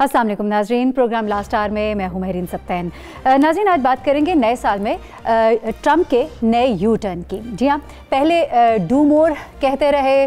अस्सलाम वालेकुम नाज़रीन, प्रोग्राम लास्ट आवर में मैं हूं महरीन सब्तैन। नाज़रीन, आज बात करेंगे नए साल में ट्रंप के नए यू टर्न की। जी हाँ, पहले डू मोर कहते रहे,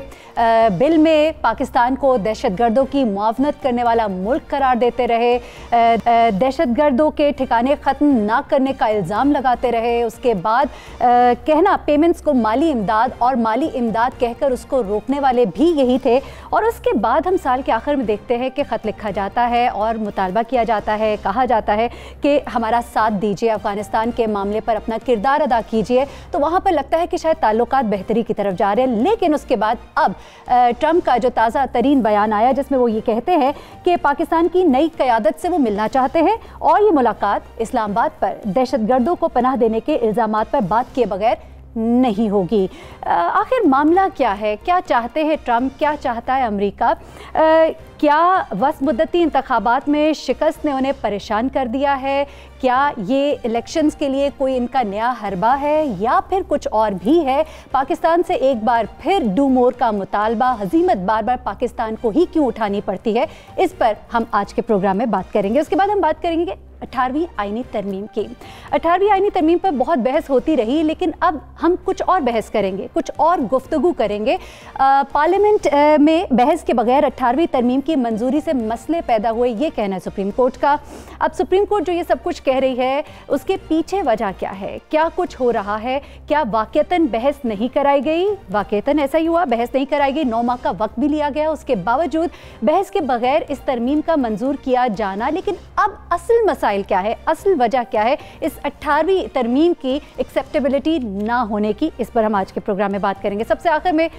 बिल में पाकिस्तान को दहशतगर्दों की मुआवनत करने वाला मुल्क करार देते रहे, दहशतगर्दों के ठिकाने ख़त्म ना करने का इल्ज़ाम लगाते रहे। उसके बाद कहना पेमेंट्स को माली इमदाद और माली इमदाद कहकर उसको रोकने वाले भी यही थे। और उसके बाद हम साल के आखिर में देखते हैं कि ख़त लिखा जाता है और मुतालबा किया जाता है, कहा जाता है कि हमारा साथ दीजिए, अफ़गानिस्तान के मामले पर अपना किरदार अदा कीजिए। तो वहाँ पर लगता है कि शायद ताल्लुकात बेहतरी की तरफ जा रहे हैं। लेकिन उसके बाद अब ट्रंप का जो ताज़ा तरीन बयान आया जिसमें वो ये कहते हैं कि पाकिस्तान की नई क़यादत से वो मिलना चाहते हैं और ये मुलाकात इस्लामाबाद पर दहशतगर्दों को पनाह देने के इल्ज़ामात पर बात किए बगैर नहीं होगी। आखिर मामला क्या है? क्या चाहते हैं ट्रंप? क्या चाहता है अमेरिका? क्या वस मुद्दती इंतखाबात में शिकस्त ने उन्हें परेशान कर दिया है? क्या ये इलेक्शंस के लिए कोई इनका नया हरबा है या फिर कुछ और भी है? पाकिस्तान से एक बार फिर डू मोर का मुतालबा, हजीमत बार बार पाकिस्तान को ही क्यों उठानी पड़ती है? इस पर हम आज के प्रोग्राम में बात करेंगे। उसके बाद हम बात करेंगे 18वीं आईनी तरमीम की। 18वीं आईनी तरमीम पर बहुत बहस होती रही, लेकिन अब हम कुछ और बहस करेंगे, कुछ और गुफ्तगू करेंगे। पार्लियामेंट में बहस के बगैर 18वीं तरमीम की मंजूरी से मसले पैदा हुए, ये कहना है सुप्रीम कोर्ट का। अब सुप्रीम कोर्ट जो ये सब कुछ कह रही है, उसके पीछे वजह क्या है? क्या कुछ हो रहा है? क्या वाकईतन बहस नहीं कराई गई? वाकईतन ऐसा ही हुआ, बहस नहीं कराई गई, 9 माह का वक्त भी लिया गया, उसके बावजूद बहस के बगैर इस तरमीम का मंजूर किया जाना। लेकिन अब असल मसाइल क्या है, असल वजह क्या है इस 18वीं तरमीम की एक्सेप्टेबिलिटी ना होने की? इस पर हम आज के प्रोग्राम में बात करेंगे। सबसे आखिर में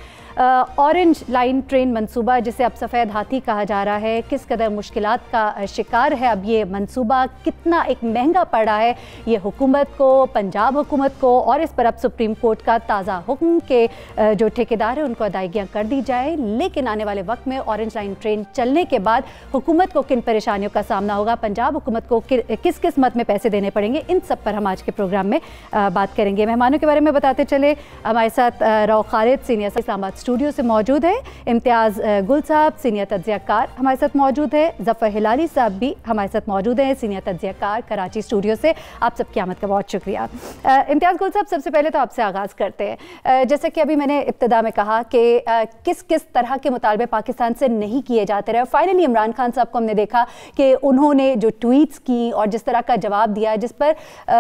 ऑरेंज लाइन ट्रेन मंसूबा, जिसे अब सफ़ेद हाथी कहा जा रहा है, किस कदर मुश्किलात का शिकार है अब ये मंसूबा, कितना एक महंगा पड़ा है ये हुकूमत को, पंजाब हुकूमत को, और इस पर अब सुप्रीम कोर्ट का ताज़ा हुक्म के जो ठेकेदार हैं उनको अदायगियाँ कर दी जाए। लेकिन आने वाले वक्त में ऑरेंज लाइन ट्रेन चलने के बाद हुकूमत को किन परेशानियों का सामना होगा, पंजाब हुकूमत को किस किस मत में पैसे देने पड़ेंगे, इन सब पर हम आज के प्रोग्राम में बात करेंगे। मेहमानों के बारे में बताते चले, हमारे साथ रौ खालिद सीनियर इस्लामाबाद स्टूडियो से मौजूद है, इम्तियाज़ गुल साहब सीनियर तज्ज़ियाकार हमारे साथ मौजूद है, ज़फ़र हिलाली साहब भी हमारे साथ मौजूद हैं, सीनियर तज्ज़ियाकार कराची स्टूडियो से। आप सबकी आमद का बहुत शुक्रिया। इम्तियाज़ गुल साहब, सबसे पहले तो आपसे आगाज़ करते हैं। जैसे कि अभी मैंने इब्तिदा में कहा कि किस किस तरह के मुतालबे पाकिस्तान से नहीं किए जाते रहे। फाइनली इमरान खान साहब को हमने देखा कि उन्होंने जो ट्वीट्स की और जिस तरह का जवाब दिया, जिस पर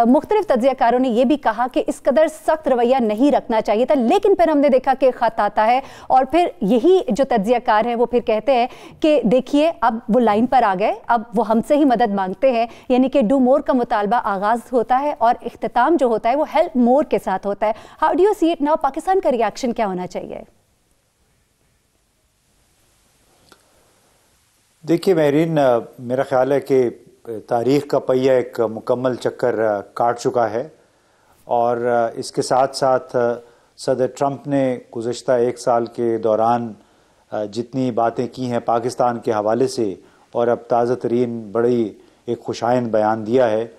मुख्तलिफ तज्ज़ियाकारों ने यह भी कहा कि इस कदर सख्त रवैया नहीं रखना चाहिए था। लेकिन फिर हमने देखा कि ख़त आता है और फिर यही जो तज्ज़ियाकार हैं वो फिर कहते हैं कि देखिए अब वो लाइन पर आ गए, अब वो हमसे ही मदद मांगते हैं। यानी कि डू मोर का मुतालबा आगाज़ होता है और इख्तिताम जो होता है वो हेल्प मोर के साथ होता है। How do you see it now? Pakistan का रिएक्शन क्या होना चाहिए? देखिए महरीन, मेरा ख्याल है कि तारीख़ का पहिया एक मुकम्मल चक्कर काट चुका है और इसके साथ साथ सदर ट्रंप ने गुज़श्ता 1 साल के दौरान जितनी बातें की हैं पाकिस्तान के हवाले से और अब ताज़ा तरीन बड़ी एक खुशाइन बयान दिया है,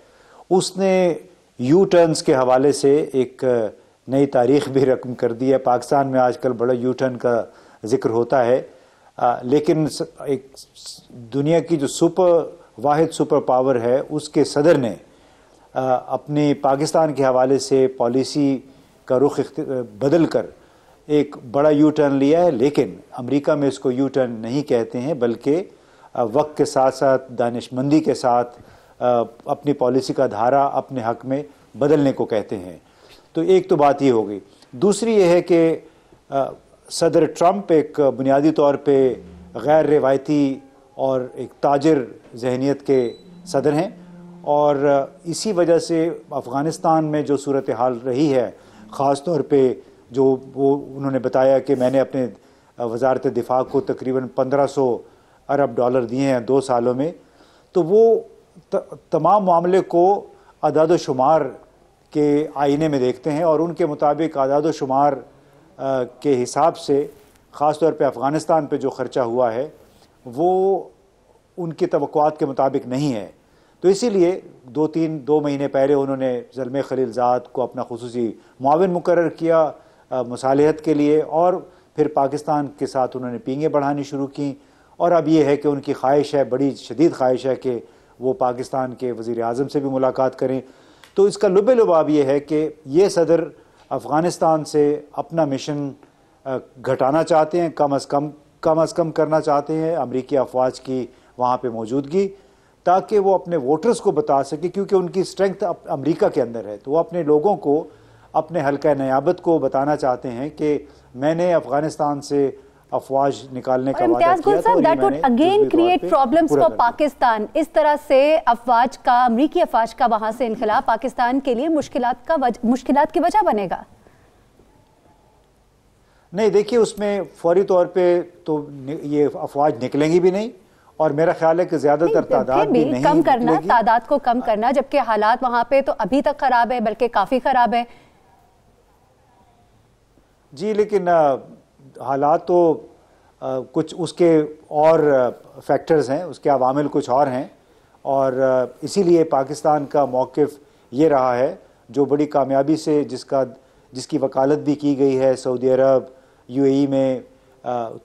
उसने यू टर्न्स के हवाले से एक नई तारीख़ भी रकम कर दी है। पाकिस्तान में आजकल बड़ा यू टर्न का ज़िक्र होता है, लेकिन एक दुनिया की जो वाहिद सुपर पावर है उसके सदर ने अपनी पाकिस्तान के हवाले से पॉलिसी का रुख बदल कर एक बड़ा यू टर्न लिया है। लेकिन अमेरिका में इसको यू टर्न नहीं कहते हैं, बल्कि वक्त के साथ साथ दानिशमंदी के साथ अपनी पॉलिसी का धारा अपने हक में बदलने को कहते हैं। तो एक तो बात ये हो गई। दूसरी ये है कि सदर ट्रंप एक बुनियादी तौर पे गैर रिवायती और एक ताजिर जहनीत के सदर हैं और इसी वजह से अफ़गानिस्तान में जो सूरत हाल रही है, ख़ास तौर पे जो वो उन्होंने बताया कि मैंने अपने वज़ारत दिफा को तकरीबन 1500 अरब डॉलर दिए हैं 2 सालों में, तो वो तमाम मामले को अदाद शुमार के आईने में देखते हैं और उनके मुताबिक अदाद शुमार के हिसाब से ख़ास तौर पे अफ़गानिस्तान पे जो ख़र्चा हुआ है वो उनकी तवक्कुआत के मुताबिक नहीं है। तो इसीलिए 2 महीने पहले उन्होंने ज़ल्मे खलीलज़ाद को अपना खुसूसी मुआविन मुकर्रर किया मुसालहत के लिए और फिर पाकिस्तान के साथ उन्होंने पींगे बढ़ानी शुरू की और अब ये है कि उनकी ख्वाहिश है, बड़ी शदीद ख्वाहिश है कि वो पाकिस्तान के वज़ीर आज़म से भी मुलाकात करें। तो इसका लुबे लुबाब ये है कि ये सदर अफ़गानिस्तान से अपना मिशन घटाना चाहते हैं, कम अज़ कम करना चाहते हैं अमरीकी अफवाज की वहाँ पे मौजूदगी, ताकि वो अपने वोटर्स को बता सके, क्योंकि उनकी स्ट्रेंथ अमरीका के अंदर है। तो वो अपने लोगों को, अपने हल्का नयाबत को बताना चाहते हैं कि मैंने अफ़गानिस्तान से अफवाज निकालने का वादा किया था। That would again create problems for Pakistan. इस तरह से अफवाज का, अमरीकी अफवाज का वहां से इनखिला पाकिस्तान के लिए मुश्किलात की वजह बनेगा। नहीं, देखिए, उसमें फौरी तौर पे तो ये अफवाज निकलेंगी भी नहीं, और मेरा ख्याल है कि ज्यादातर तादाद भी नहीं कम करना, तादाद को कम करना, जबकि हालात वहां पे तो अभी तक खराब है, बल्कि काफी खराब है। जी, लेकिन हालात तो कुछ उसके और फैक्टर्स हैं, उसके अवामिल कुछ और हैं, और इसीलिए पाकिस्तान का मौक़िफ़ ये रहा है, जो बड़ी कामयाबी से जिसकी वकालत भी की गई है। सऊदी अरब, यूएई में,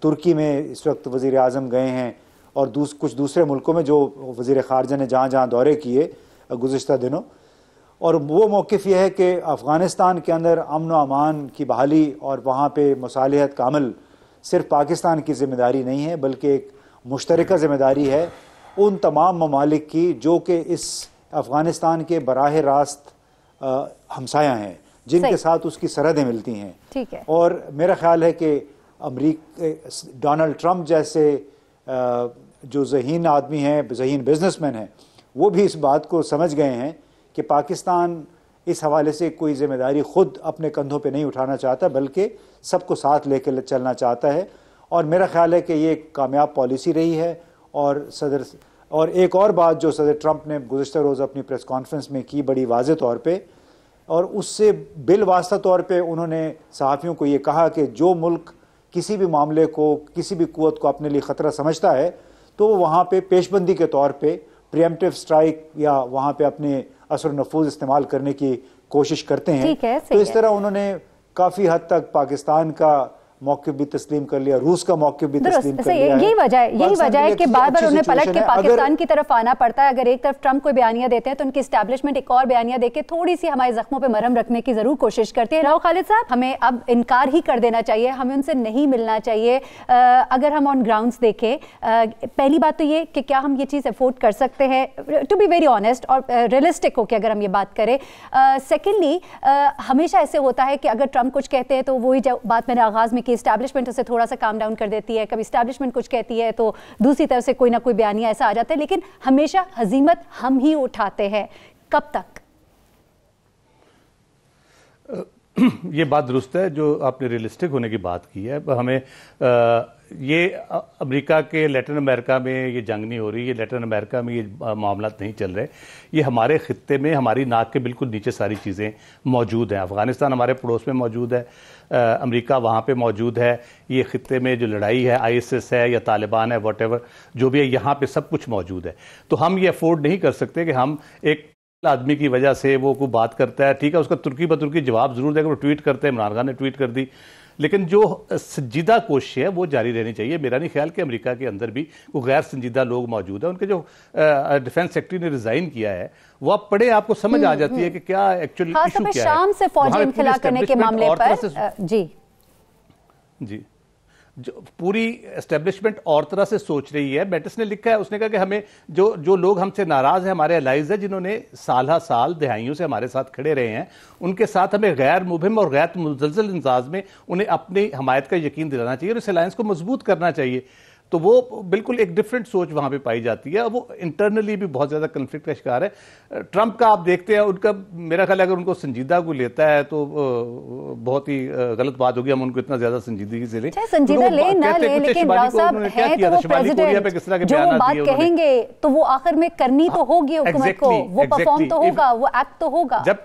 तुर्की में इस वक्त वज़ीर आज़म गए हैं, और कुछ दूसरे मुल्कों में जो वज़ीर ख़ारजा ने जहाँ जहाँ दौरे किए गुज़िश्ता दिनों, और वो मौक़िफ़ ये है कि अफ़गानिस्तान के अंदर अमन व अमान की बहाली और वहाँ पे मुसालिहत का अमल सिर्फ पाकिस्तान की ज़िम्मेदारी नहीं है, बल्कि एक मुश्तरका ज़िम्मेदारी है उन तमाम ममालिक की जो कि इस अफ़गानिस्तान के बराह रास्त हमसाया हैं, जिनके साथ उसकी सरहदें मिलती हैं। ठीक है। और मेरा ख्याल है कि डोनाल्ड ट्रंप जैसे जो ज़हीन आदमी हैं, ज़हीन बिजनेसमैन हैं, वो भी इस बात को समझ गए हैं कि पाकिस्तान इस हवाले से कोई ज़िम्मेदारी ख़ुद अपने कंधों पे नहीं उठाना चाहता, बल्कि सबको साथ लेकर चलना चाहता है। और मेरा ख्याल है कि ये कामयाब पॉलिसी रही है। और एक और बात जो सदर ट्रंप ने गुज़िश्ता रोज़ अपनी प्रेस कॉन्फ्रेंस में की बड़ी वाज़े तौर पे, और उससे बिलवास्ता तौर पे उन्होंने सहाफ़ियों को ये कहा कि जो मुल्क किसी भी मामले को, किसी भी कुव्वत को अपने लिए ख़तरा समझता है, तो वहाँ पे पेशबंदी के तौर पे प्रिएम्प्टिव स्ट्राइक या वहाँ पे अपने असर नफूज इस्तेमाल करने की कोशिश करते हैं। तो इस तरह उन्होंने काफ़ी हद तक पाकिस्तान का मौक़िफ़ भी तस्लीम कर लिया, रूस का मौक़िफ़ भी तस्लीम कर लिया। यही वजह है कि बार बार उन्हें पलट के पाकिस्तान की तरफ आना पड़ता है। अगर एक तरफ ट्रंप कोई बयानियां देते हैं तो उनकी एस्टैब्लिशमेंट एक और बयानियां देके थोड़ी सी हमारे जख्मों पे मरहम रखने की जरूर कोशिश करती है। राव खालिद साहब, हमें अब इनकार ही कर देना चाहिए, हमें उनसे नहीं मिलना चाहिए। अगर हम ऑन ग्राउंड्स देखें, पहली बात तो ये कि क्या हम ये चीज़ अफोर्ड कर सकते हैं, टू बी वेरी ऑनेस्ट और रियलिस्टिक होकर अगर हम ये बात करें। सेकेंडली, हमेशा ऐसे होता है कि अगर ट्रंप कुछ कहते हैं तो वही बात मैंने आगाज़ में की, एस्टैब्लिशमेंट उसे थोड़ा सा काम डाउन कर देती है, कभी एस्टैब्लिशमेंट कुछ कहती है तो दूसरी तरफ से कोई ना कोई बयानिया ऐसा आ जाता है, लेकिन हमेशा हजीमत हम ही उठाते हैं। कब तक? ये बात दुरुस्त है जो आपने रियलिस्टिक होने की बात की है। हमें ये अमेरिका के लैटिन अमेरिका में ये जंग नहीं हो रही, ये लैटिन अमेरिका में ये मामला नहीं चल रहे, ये हमारे खित्ते में हमारी नाक के बिल्कुल नीचे सारी चीज़ें मौजूद हैं। अफ़गानिस्तान हमारे पड़ोस में मौजूद है, अमेरिका वहाँ पे मौजूद है, ये खित्ते में जो लड़ाई है आईएसएस है या तालिबान है, वॉटेवर जो भी है, यहाँ पे सब कुछ मौजूद है। तो हम ये अफोर्ड नहीं कर सकते कि हम एक आदमी की वजह से वो कोई बात करता है, ठीक है, उसका तुर्की बतुर्की जवाब जरूर देगा, वो ट्वीट करते हैं, इमरान खान ने ट्वीट कर दी, लेकिन जो संजीदा कोशिश है वो जारी रहनी चाहिए। मेरा नहीं ख्याल कि अमेरिका के अंदर भी वो गैर संजीदा लोग मौजूद हैं। उनके जो डिफेंस सेक्रेटरी ने रिजाइन किया है वो आप पढ़े, आपको समझ आ जाती है कि क्या एक्चुअली इशू क्या है। शाम से फौजी इनखिला करने के मामले पर जी जो पूरी एस्टेब्लिशमेंट और तरह से सोच रही है। मैटिस ने लिखा है, उसने कहा कि हमें जो लोग हमसे नाराज हैं, हमारे अलाइज है, जिन्होंने साल दहाइयों से हमारे साथ खड़े रहे हैं, उनके साथ हमें गैर मुबहिम और गैर मुजलसल अंदाज में उन्हें अपनी हमायत का यकीन दिलाना चाहिए और इस अलायंस को मजबूत करना चाहिए। तो वो बिल्कुल एक डिफरेंट सोच वहां पे पाई जाती है। वो इंटरनली भी बहुत ज्यादा कन्फ्लिक्ट का शिकार है। ट्रंप का आप देखते हैं, उनका मेरा ख्याल अगर उनको संजीदा को लेता है तो बहुत ही गलत बात होगी, हम उनको इतना ज्यादा संजीदगी से लें। संजीदा ले ना ले, लेकिन राव साहब है तो वो प्रेसिडेंट, जो वो बात कहेंगे तो वो आखिर में करनी तो होगी हुकूमत को, वो परफॉर्म तो होगा, वो एक्ट तो होगा। जब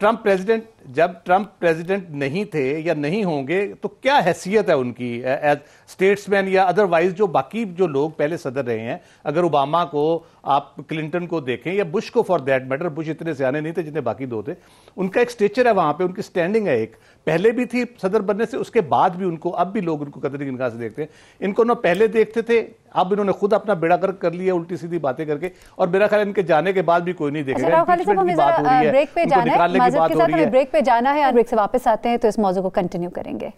ट्रंप प्रेसिडेंट नहीं थे या नहीं होंगे तो क्या हैसियत है उनकी एज स्टेट्समैन या अदरवाइज जो बाकी जो लोग पहले सदर रहे हैं। अगर ओबामा को, आप क्लिंटन को देखें या बुश को फॉर दैट मैटर, बुश इतने सियाने नहीं थे जितने बाकी दो थे, उनका एक स्टेचर है वहां पे, उनकी स्टैंडिंग है, एक पहले भी थी सदर बनने से, उसके बाद भी उनको अब भी लोग उनको कदर की निगाह से देखते हैं। इनको ना पहले देखते थे अब इन्होंने खुद अपना बेड़ा गर्क कर लिया उल्टी सीधी बातें करके, और मेरा ख्याल इनके जाने के बाद भी कोई नहीं देखेगा। ब्रेक पे जाना है, ब्रेक पे जाना है, ब्रेक से वापस आते हैं तो इस मौजू को कंटिन्यू करेंगे।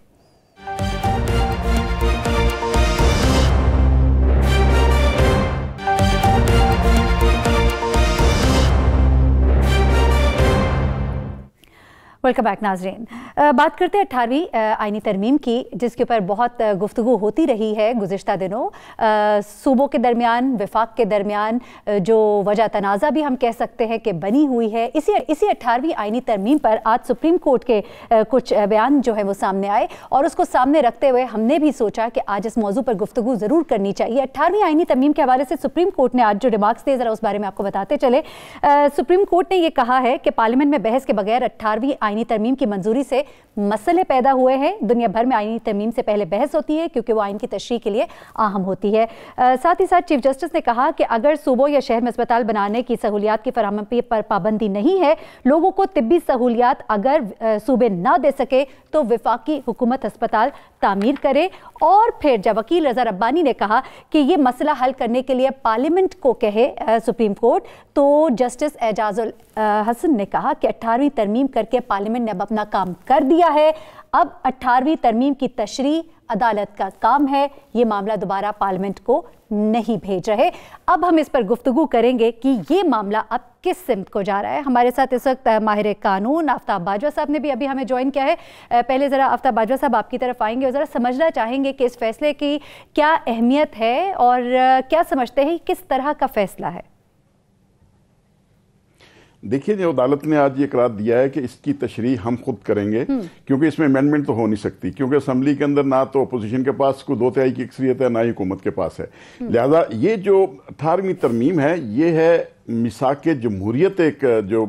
वेलकम बैक नाजरीन। बात करते हैं 18वीं आईनी तरमीम की, जिसके ऊपर बहुत गुफ्तगू होती रही है गुज़िश्ता दिनों। सूबों के दरमियान, वफाक के दरमियान जो वजह तनाज़ा भी हम कह सकते हैं कि बनी हुई है, इसी 18वीं आईनी तरमीम पर आज सुप्रीम कोर्ट के कुछ बयान जो है वो सामने आए, और उसको सामने रखते हुए हमने भी सोचा कि आज इस मौजू पर गुफ्तगू ज़रूर करनी चाहिए। 18वीं आईनी तरमीम के हवाले से सुप्रीम कोर्ट ने आज जो रिमार्क्स दिए, ज़रा उस बारे में आपको बताते चले। सुप्रीम कोर्ट ने यह कहा है कि पार्लियामेंट में बहस के बगैर 18वीं आईनी तरमीम की मंजूरी से मसले पैदा हुए हैं। दुनिया भर में आईनी तरमीम से पहले बहस होती है क्योंकि वो आइन की तशरीह के लिए अहम होती है। साथ ही साथ चीफ जस्टिस ने कहा कि अगर सूबों या शहर में अस्पताल बनाने की सहूलियात की फराहमी पर पाबंदी नहीं है, लोगों को तिब्बी सहूलियात अगर सूबे ना दे सके तो वफाकी हुकूमत अस्पताल तामीर करे। और फिर जब वकील रजा रब्बानी ने कहा कि ये मसला हल करने के लिए पार्लियामेंट को कहे सुप्रीम कोर्ट, तो जस्टिस एजाजुल हसन ने कहा कि 18वीं तरमीम करके पार्लियामेंट ने अब अपना काम कर दिया है। अब 18वीं तरमीम की तशरीह अदालत का काम है, ये मामला दोबारा पार्लियामेंट को नहीं भेज रहे। अब हम इस पर गुफ्तगू करेंगे कि ये मामला अब किस सिमत को जा रहा है। हमारे साथ इस वक्त माहिर कानून आफ्ताब बाजवा साहब ने भी अभी हमें ज्वाइन किया है। पहले ज़रा आफ्ताब बाजवा साहब आपकी तरफ आएंगे और ज़रा समझना चाहेंगे कि इस फैसले की क्या अहमियत है और क्या समझते हैं किस तरह का फैसला है। देखिए, जो अदालत ने आज ये करार दिया है कि इसकी तशरीह हम खुद करेंगे, क्योंकि इसमें अमेंडमेंट तो हो नहीं सकती, क्योंकि असम्बली के अंदर ना तो अपोजिशन के पास कोई 2/3 की अक्सरियत है, ना ही हुकूमत के पास है। लिहाजा ये जो 18वीं तरमीम है, ये है मिसाक जमहूरियत। एक जो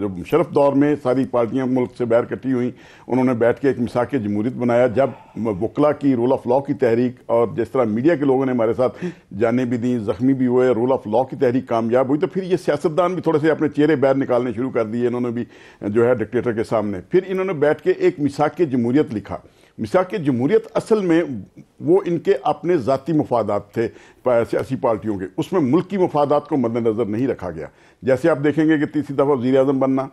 मुशर्रफ दौर में सारी पार्टियां मुल्क से बाहर इकट्ठी हुई, उन्होंने बैठ के एक मिसाक जमहूरियत बनाया। जब वकला की रूल ऑफ लॉ की तहरीक, और जिस तरह मीडिया के लोगों ने हमारे साथ जाने भी दी, जख्मी भी हुए, रूल ऑफ लॉ की तहरीक कामयाब हुई, तो फिर ये सियासतदान भी थोड़े से अपने चेहरे बाहर निकालने शुरू कर दिए इन्होंने भी, जो है डिक्टेटर के सामने। फिर इन्होंने बैठ के एक मिसाक जमहूरियत लिखा। मिसाक जमहूरियत असल में वो इनके अपने ज़ाती मफादात थे सियासी पार्टियों के, उसमें मुल्क की मफादात को मद्देनज़र नहीं रखा गया। जैसे आप देखेंगे कि तीसरी दफ़ा वज़ीर आज़म बनना,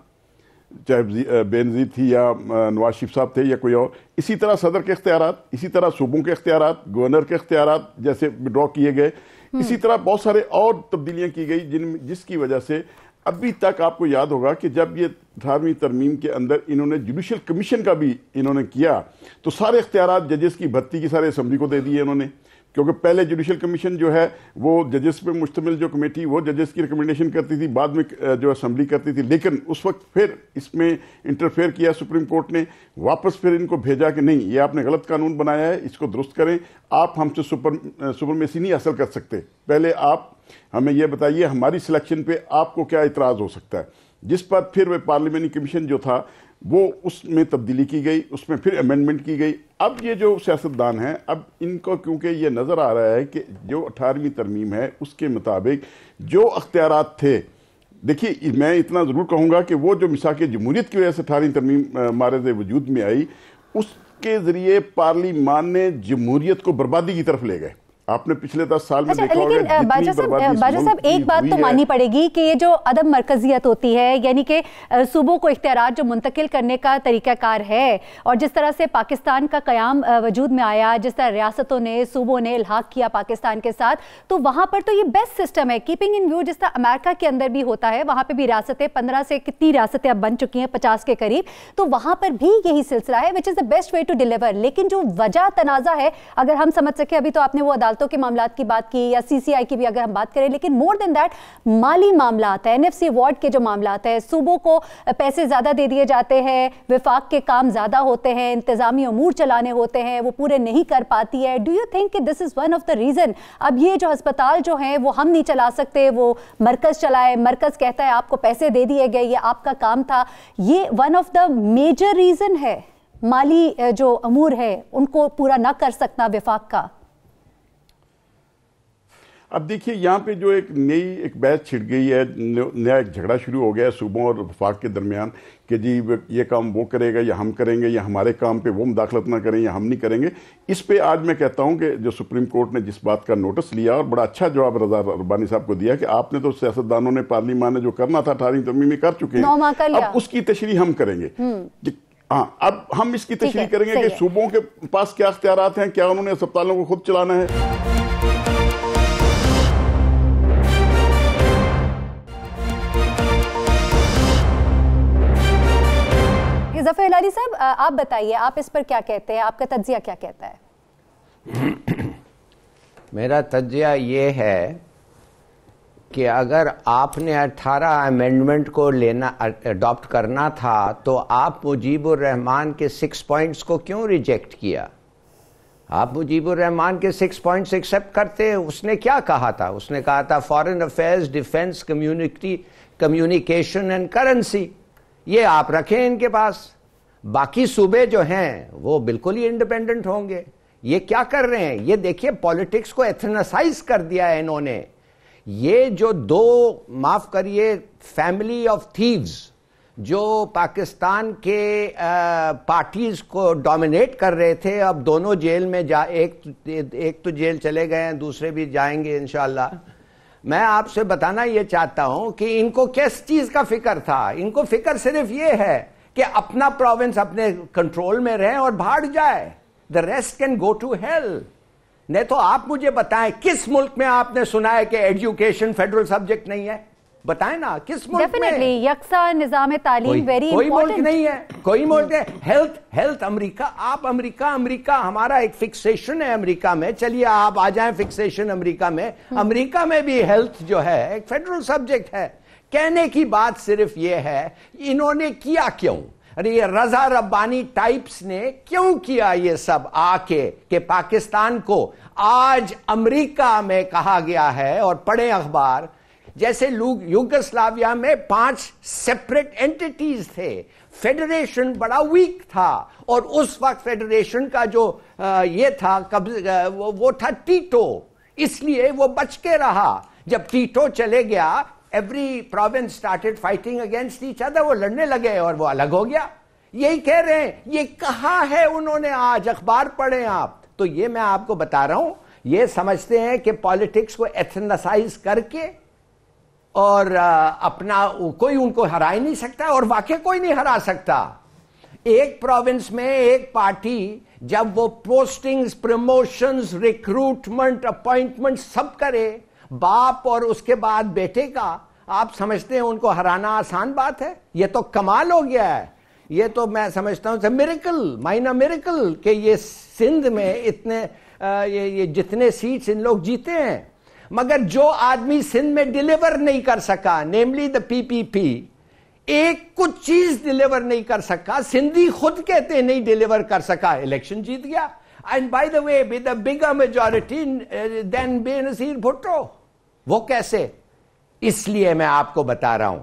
चाहे बेनज़ीर थी या नवाज शरीफ साहब थे या कोई और, इसी तरह सदर के इख्तियारात, इसी तरह सूबों के इख्तियारात, गवर्नर के इख्तियारात जैसे विड्रॉ किए गए, इसी तरह बहुत सारे और तब्दीलियाँ की गई, जिसकी वजह से अभी तक आपको याद होगा कि जब ये 18वीं तरमीम के अंदर इन्होंने जुडिशल कमीशन का भी इन्होंने किया, तो सारे इख्तियारात जजेस की भर्ती की सारे असम्बली को दे दिए इन्होंने, क्योंकि पहले जुडिशल कमीशन जो है वो जजेस पे मुश्तमिल जो कमेटी, वो जजेस की रिकमेंडेशन करती थी, बाद में जो असम्बली करती थी। लेकिन उस वक्त फिर इसमें इंटरफेयर किया सुप्रीम कोर्ट ने, वापस फिर इनको भेजा कि नहीं, ये आपने गलत कानून बनाया है, इसको दुरुस्त करें, आप हमसे सुपरमेसी नहीं हासिल कर सकते, पहले आप हमें यह बताइए हमारी सिलेक्शन पे आपको क्या इतराज़ हो सकता है। जिस पर फिर वह पार्लियामेंट्री कमीशन जो था वो उसमें तब्दीली की गई, उसमें फिर अमेंडमेंट की गई। अब ये जो सियासतदान हैं, अब इनको क्योंकि ये नज़र आ रहा है कि जो 18वीं तरमीम है उसके मुताबिक जो अख्तियारात थे, देखिए मैं इतना ज़रूर कहूँगा कि वो जो मिसाक जमहूरियत की वजह से 18वीं तरमीम मारज़ वजूद में आई, उसके ज़रिए पार्लियामान ने जमहूरियत को बर्बादी की तरफ ले गए। आपने पिछले 10 साल में देखा होगा। लेकिन बाजा साहब एक बात तो माननी पड़ेगी कि ये जो अदम मरकजियत होती है, यानी कि सूबों को इख्तियारात जो मुंतकिल करने का तरीकाकार है, और जिस तरह से पाकिस्तान का क़याम वजूद में आया, जिस तरह रियासतों ने, सूबों ने इल्हाक किया पाकिस्तान के साथ, तो वहाँ पर तो ये बेस्ट सिस्टम है, कीपिंग इन व्यू। जिस तरह अमेरिका के अंदर भी होता है, वहाँ पर भी रियासतें 15 से कितनी रियासतें अब बन चुकी हैं, 50 के करीब, तो वहाँ पर भी यही सिलसिला है, which is the best way to deliver. लेकिन जो वजह तनाज़ा है, अगर हम समझ सके, अभी तो आपने वो अदालतों के मामलात की बात की या CCI की भी अगर हम बात करें, लेकिन मोर देन दैट माली मामलात है, NFC अवार्ड के जो मामलात है, सूबों को पैसे ज्यादा दे दिए जाते हैं, विफाक के काम ज्यादा होते हैं, इंतजामी अमूर चलाने होते हैं, वो पूरे नहीं कर पाती है। डू यू थिंक कि this is one of the reason अब ये जो अस्पताल जो है वो हम नहीं चला सकते, वो मरकज चलाए, मरकज कहता है आपको पैसे दे दिए गए, ये आपका काम था, ये one of the major reason है माली जो अमूर है उनको पूरा ना कर सकना विफाक का? अब देखिए यहाँ पे जो एक बैच छिड़ गई है, नया एक झगड़ा शुरू हो गया है सूबों और वफाक के दरमियान कि जी ये काम वो करेगा या हम करेंगे, या हमारे काम पे वो मुदाखलत ना करें या हम नहीं करेंगे। इस पे आज मैं कहता हूँ कि जो सुप्रीम कोर्ट ने जिस बात का नोटिस लिया और बड़ा अच्छा जवाब रजा रब्बानी साहब को दिया कि आपने तो सियासतदानों ने, पार्लियामान ने जो करना था 18वीं तरमीम में कर चुके हैं, अब उसकी तशरीह हम करेंगे। हाँ, अब हम इसकी तशरीह करेंगे कि सूबों के पास क्या इख्तियारात हैं, क्या उन्होंने अस्पतालों को खुद चलाना है। ज़फ़र हिलाली साहब, आप बताइए, आप इस पर क्या कहते हैं, आपका तज्जिया क्या कहता है? मेरा तज्जिया ये है कि अगर आपने 18 अमेंडमेंट को अडॉप्ट करना था तो आप मुजीबुर रहमान के 6 पॉइंट्स को क्यों रिजेक्ट किया? आप मुजीबुर रहमान के 6 पॉइंट्स एक्सेप्ट करते। उसने क्या कहा था? उसने कहा था foreign affairs, defence, communication and currency, ये आप रखें इनके पास। बाकी सूबे जो हैं वो बिल्कुल ही इंडिपेंडेंट होंगे। ये क्या कर रहे हैं? ये देखिए, पॉलिटिक्स को एथनासाइज कर दिया है इन्होंने। ये जो दो, माफ करिए, फैमिली ऑफ थीव्स जो पाकिस्तान के पार्टीज को डोमिनेट कर रहे थे, अब दोनों जेल में एक तो जेल चले गए हैं, दूसरे भी जाएंगे इंशाल्लाह। मैं आपसे बताना ये चाहता हूं कि इनको किस चीज का फिक्र था। इनको फिक्र सिर्फ ये है कि अपना प्रोविंस अपने कंट्रोल में रहे और भाड़ जाए, the rest can go to hell. नहीं तो आप मुझे बताएं, किस मुल्क में आपने सुना है कि एजुकेशन फेडरल सब्जेक्ट नहीं है? बताएं ना, किस मुल्क में? डेफिनेटली यकसा निजाम तालीम वेरी कोई मुल्क नहीं है, कोई मुल्क है। हेल्थ अमेरिका, आप अमेरिका हमारा एक फिक्सेशन है अमेरिका में। चलिए आप आ जाएं फिक्सेशन अमेरिका में। अमेरिका में भी हेल्थ जो है एक फेडरल सब्जेक्ट है। कहने की बात सिर्फ ये है, इन्होंने किया क्यों? अरे ये रजा रब्बानी टाइप्स ने क्यों किया ये सब आके कि पाकिस्तान को आज अमेरिका में कहा गया है, और पढ़े अखबार, जैसे युगोस्लाविया में 5 सेपरेट एंटिटीज थे, फेडरेशन बड़ा वीक था, और उस वक्त फेडरेशन का जो ये था वो था टीटो, इसलिए वो बच के रहा। जब टीटो चले गया, every province started fighting against each other, वो लड़ने लगे और वो अलग हो गया। यही कह रहे हैं, ये कहा है उन्होंने, आज अखबार पढ़ें आप। तो ये मैं आपको बता रहा हूं, ये समझते हैं कि पॉलिटिक्स को एथनासाइज करके और अपना कोई उनको हरा ही नहीं सकता, और वाकई कोई नहीं हरा सकता। एक प्रोविंस में एक पार्टी जब वो पोस्टिंग्स, प्रमोशंस, रिक्रूटमेंट, अपॉइंटमेंट सब करे, बाप और उसके बाद बेटे का, आप समझते हैं उनको हराना आसान बात है? ये तो कमाल हो गया है। ये तो मैं समझता हूं मिरेकल, माइना मिरेकल, कि ये सिंध में इतने ये जितने सीट्स इन लोग जीते हैं। मगर जो आदमी सिंध में डिलीवर नहीं कर सका, नेमली द पीपीपी, एक कुछ चीज डिलीवर नहीं कर सका, सिंधी खुद कहते नहीं डिलीवर कर सका, इलेक्शन जीत गया। And by the way with a bigger majority than Benazir Bhutto. वो कैसे? इसलिए मैं आपको बता रहा हूं,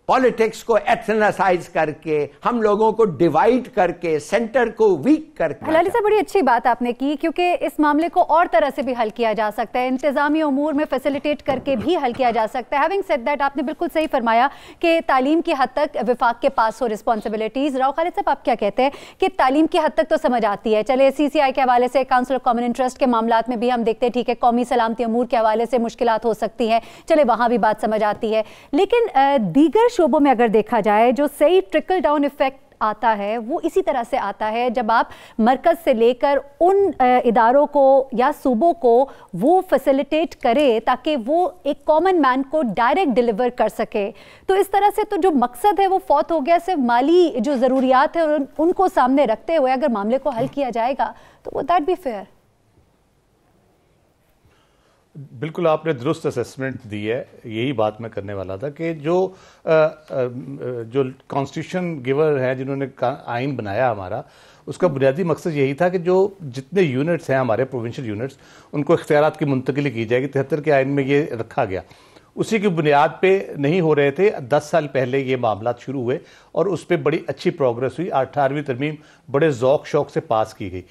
पॉलिटिक्स को एथनासाइज करके, हम लोगों को डिवाइड करके, सेंटर को वीक करके। हिलाली साहब, बड़ी अच्छी बात आपने की, क्योंकि इस मामले को और तरह से भी हल किया जा सकता है, इंतजामी उमूर में फैसिलिटेट करके भी हल किया जा सकता है। हैविंग सेड दैट, आपने बिल्कुल सही फरमाया कि तालीम की हद तक विफाक के पास हो रिस्पॉन्सिबिलिटीज। राव खालिद साहब, आप क्या कहते हैं कि तालीम की हद तक तो समझ आती है, चले CCI के हवाले से, काउंसिल ऑफ कॉमन इंटरेस्ट के मामलात में भी हम देखते हैं, ठीक है, कौमी सलामती उमूर के हवाले से मुश्किलात हो सकती हैं, चले वहां भी बात समझ आती है। लेकिन दीगर शोबों में अगर देखा जाए, जो सही ट्रिकल डाउन इफेक्ट आता है वो इसी तरह से आता है जब आप मरकज से लेकर उन इदारों को या सूबों को वो फैसिलिटेट करें ताकि वो एक कॉमन मैन को डायरेक्ट डिलीवर कर सके। तो इस तरह से तो जो मकसद है वो फौत हो गया। सिर्फ माली जो ज़रूरियात है उनको सामने रखते हुए अगर मामले को हल किया जाएगा तो वो दैट बी फेयर। बिल्कुल आपने दुरुस्त असेसमेंट दी है। यही बात मैं करने वाला था कि जो कॉन्स्टिट्यूशन गिवर है, जिन्होंने आइन बनाया हमारा, उसका बुनियादी मकसद यही था कि जो जितने यूनिट्स हैं हमारे प्रोविंशियल यूनिट्स, उनको इख्तियारात की मुंतकिली की जाएगी। 73 के आइन में ये रखा गया, उसी की बुनियाद पे नहीं हो रहे थे। 10 साल पहले ये मामला शुरू हुए और उस पर बड़ी अच्छी प्रोग्रेस हुई। 18वीं तरमीम बड़े ज़ौक शौक से पास की गई।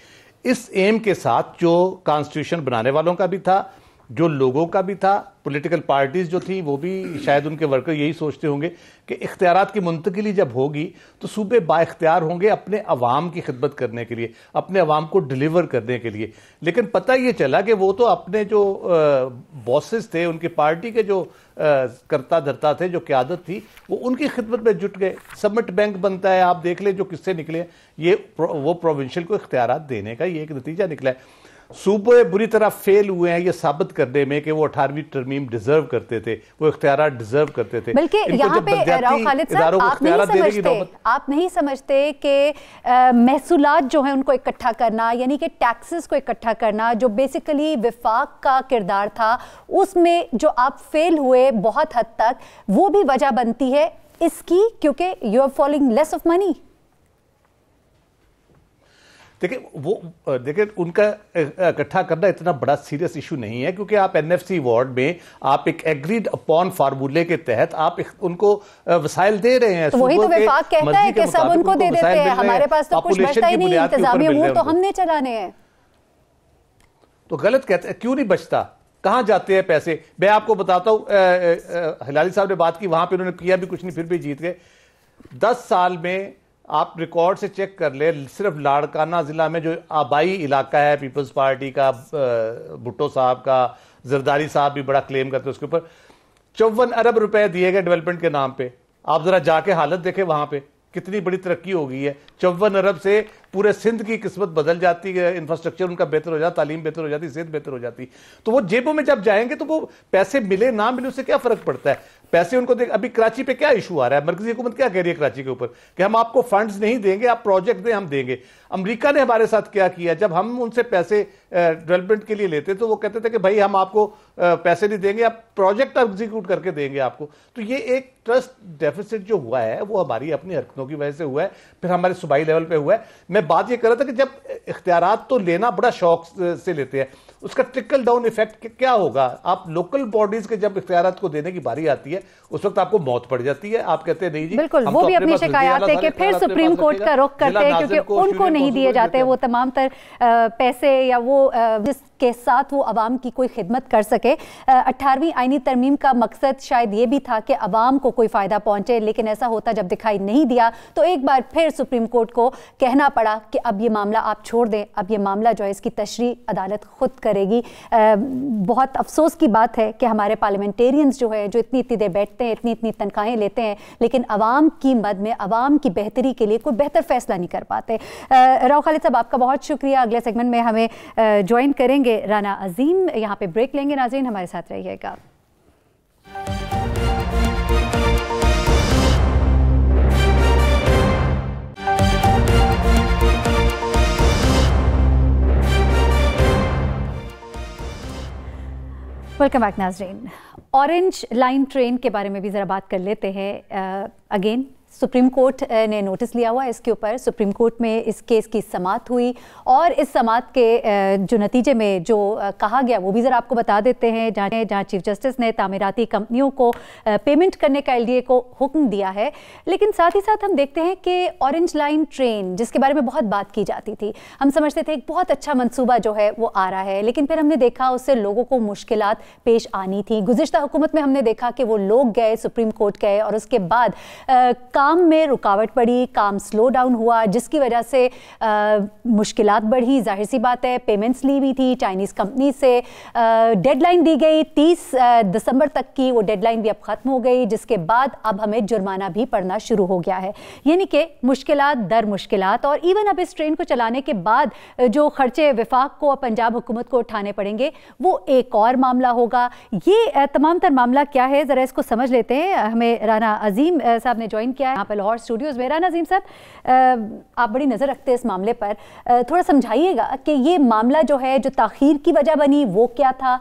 इस एम के साथ जो कॉन्स्टिट्यूशन बनाने वालों का भी था जो लोगों का भी था, पॉलिटिकल पार्टीज जो थी वो भी शायद उनके वर्कर यही सोचते होंगे कि इख्तियारात की मुंतकिली जब होगी तो सूबे बाइख्तियार होंगे अपने अवाम की खिदमत करने के लिए, अपने अवाम को डिलीवर करने के लिए। लेकिन पता ये चला कि वो तो अपने जो बॉसेस थे, उनकी पार्टी के जो करता धरता थे, जो क़यादत थी, वो उनकी खिदमत में जुट गए। समिट बैंक बनता है, आप देख लें जो किस्से निकले, ये वो प्रोविंशियल को इख्तियारात देने का ये एक नतीजा निकला है। सूबे बुरी तरह फेल हुए हैं ये साबित करने में कि वो 18वीं तरमीम डिजर्व करते थे, वो इख्तियारात डिजर्व करते थे। बल्कि यहाँ पे राव खालिद साहब आप नहीं समझते कि महसूलात जो है उनको इकट्ठा करना, यानी कि टैक्सेस को इकट्ठा करना, जो बेसिकली विफाक का किरदार था, उसमें जो आप फेल हुए बहुत हद तक, वो भी वजह बनती है इसकी, क्योंकि you are following less of money. देखिए उनका इकट्ठा करना इतना बड़ा सीरियस इशू नहीं है, क्योंकि आप एनएफसी वार्ड में आप एक एग्रीड अपॉन फार्मूले के तहत आप उनको वसाइल दे रहे हैं। तो वही तो विफाक कहता है कि सब उनको दे देते हैं, हमारे पास तो कुछ बचता ही नहीं, इंतजामी अमूर तो हमने चलाने हैं। तो गलत कहते हैं, क्यों नहीं बचता, कहां जाते हैं पैसे? मैं आपको बताता हूं, हिलाली साहब ने बात की, वहां पे उन्होंने किया भी कुछ नहीं, फिर भी जीत गए। 10 साल में आप रिकॉर्ड से चेक कर ले, सिर्फ लाड़काना जिला में जो आबाई इलाका है पीपल्स पार्टी का, भुट्टो साहब का, जरदारी साहब भी बड़ा क्लेम करते हैं उसके ऊपर, 54 अरब रुपए दिए गए डेवलपमेंट के नाम पे। आप जरा जाके हालत देखें वहां पे कितनी बड़ी तरक्की हो गई है। 54 अरब से पूरे सिंध की किस्मत बदल जाती है, इंफ्रास्ट्रक्चर उनका बेहतर हो जाता, तालीम बेहतर हो जाती, सेहत बेहतर हो जाती। तो वो जेबों में जब जाएंगे तो वो पैसे मिले ना मिले उससे क्या फर्क पड़ता है? पैसे उनको देख। अभी कराची पे क्या इशू आ रहा है, मरकजी हुकूमत क्या कह रही है कराची के ऊपर कि हम आपको फंड्स नहीं देंगे, आप प्रोजेक्ट दें, हम देंगे। अमेरिका ने हमारे साथ क्या किया, जब हम उनसे पैसे डेवलपमेंट के लिए लेते तो वो कहते थे कि भाई हम आपको पैसे नहीं देंगे, आप प्रोजेक्ट एग्जीक्यूट करके देंगे आपको। तो ये एक ट्रस्ट डेफिसिट जो हुआ है वो हमारी अपनी हरकतों की वजह से हुआ है, फिर हमारे सूबाई लेवल पे हुआ है। मैं बात ये कर रहा था कि जब इख्तियारात तो लेना बड़ा शौक से लेते हैं, उसका ट्रिकल डाउन इफेक्ट क्या होगा? आप लोकल बॉडीज के जब इख्तियारात को देने की बारी आती है उस वक्त आपको मौत पड़ जाती है। आप कहते हैं नहीं जी, बिल्कुल, वो भी अपनी शिकायत है कि फिर सुप्रीम कोर्ट का रुख करते हैं, क्योंकि उनको नहीं दिए जाते वो तमाम तर पैसे, या वो जिसके साथ वो अवाम की कोई खिदमत कर सके। 18वीं आईनी तरमीम का मकसद शायद ये भी था कि अवाम को कोई फ़ायदा पहुंचे, लेकिन ऐसा होता जब दिखाई नहीं दिया तो एक बार फिर सुप्रीम कोर्ट को कहना पड़ा कि अब ये मामला आप छोड़ दें, अब ये मामला जो है इसकी तशरीह अदालत खुद करेगी। बहुत अफसोस की बात है कि हमारे पार्लियामेंटेरियंस जो है, जो इतनी इतनी देर बैठते हैं, इतनी इतनी तनख्वाहें लेते हैं, लेकिन अवाम की मद में, अवाम की बेहतरी के लिए कोई बेहतर फैसला नहीं कर पाते। राव खालिद साहब आपका बहुत शुक्रिया। अगले सेगमेंट में हमें ज्वाइन करेंगे राना अजीम। यहाँ पे ब्रेक लेंगे, नाज़रीन हमारे साथ रहिएगा। वेलकम बैक नाज़रीन। ऑरेंज लाइन ट्रेन के बारे में भी ज़रा बात कर लेते हैं। अगेन सुप्रीम कोर्ट ने नोटिस लिया हुआ है इसके ऊपर। सुप्रीम कोर्ट में इस केस की समाअत हुई और इस समाअत के जो नतीजे में जो कहा गया वो भी ज़रा आपको बता देते हैं। जहाँ चीफ जस्टिस ने तामीराती कंपनियों को पेमेंट करने का एलडीए को हुक्म दिया है, लेकिन साथ ही साथ हम देखते हैं कि ऑरेंज लाइन ट्रेन जिसके बारे में बहुत बात की जाती थी, हम समझते थे एक बहुत अच्छा मंसूबा जो है वो आ रहा है, लेकिन फिर हमने देखा उससे लोगों को मुश्किलात पेश आनी थी। गुज़िश्ता हुकूमत में हमने देखा कि वो लोग गए, सुप्रीम कोर्ट गए और उसके बाद काम में रुकावट पड़ी, काम स्लो डाउन हुआ, जिसकी वजह से मुश्किलात बढ़ी। जाहिर सी बात है, पेमेंट्स ली हुई थी चाइनीज़ कंपनी से, डेडलाइन दी गई 30 दिसंबर तक की, वो डेडलाइन भी अब ख़त्म हो गई, जिसके बाद अब हमें जुर्माना भी पड़ना शुरू हो गया है। यानी कि मुश्किलात दर मुश्किलात, और इवन अब इस ट्रेन को चलाने के बाद जो खर्चे विफाक को, पंजाब हुकूमत को उठाने पड़ेंगे, वो एक और मामला होगा। ये तमाम तर मामला क्या है, ज़रा इसको समझ लेते हैं। हमें राना अजीम साहब ने ज्वाइन किया है यहाँ पर लाहौर स्टूडियोज़ में। राना अजीम साहब, आप बड़ी नज़र रखते हैं इस मामले पर, थोड़ा समझाइएगा कि ये मामला जो है, जो ताख़ीर की वजह बनी, वो क्या था,